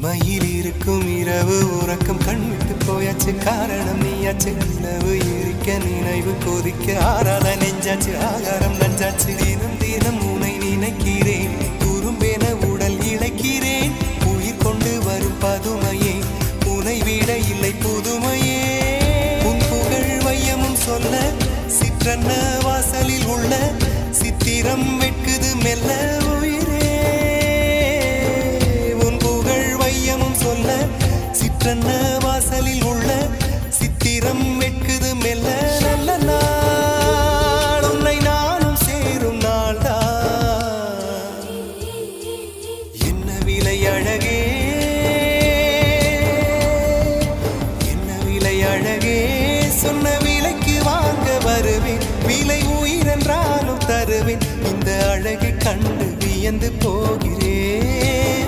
இமையில் இருக்கும் இரவு உறக்கம் கண்விட்டு போயாச்சு காரணம் நீயாச்சு நிலவு எரிக்க நினைவு கொதிக்க ஆறாத நெஞ்சாச்சு ஆகாரம் நஞ்சாச்சு தினம் தினம் உனை நினைக்கிறேன் குறும்பென உடல் இழைக்கிறேன் உயிர் கொண்டு வரும் பதுமையே உனை விட இல்லை புதுமையே உன் புகழ் வையமும் சொல்ல சிற்றன்ன வாசலில் உள்ள சித்திரம் வெட்குது மெல்ல உயிரே உன் புகழ் வையமும் சொல்ல சிற்றன்ன வாசலில் உள்ள சித்திரம் வெட்குது மெல்ல நல்ல நாள் உன்னை நானும் சேரும் நாள்தான் என்ன விலை அழகே என்ன விலை அழகே சொன்ன விலைக்கு வாங்க வருவேன் விலை உயிரென்றாலும் தருவேன் இந்த அழகை கண்டு வியந்து போகிறேன்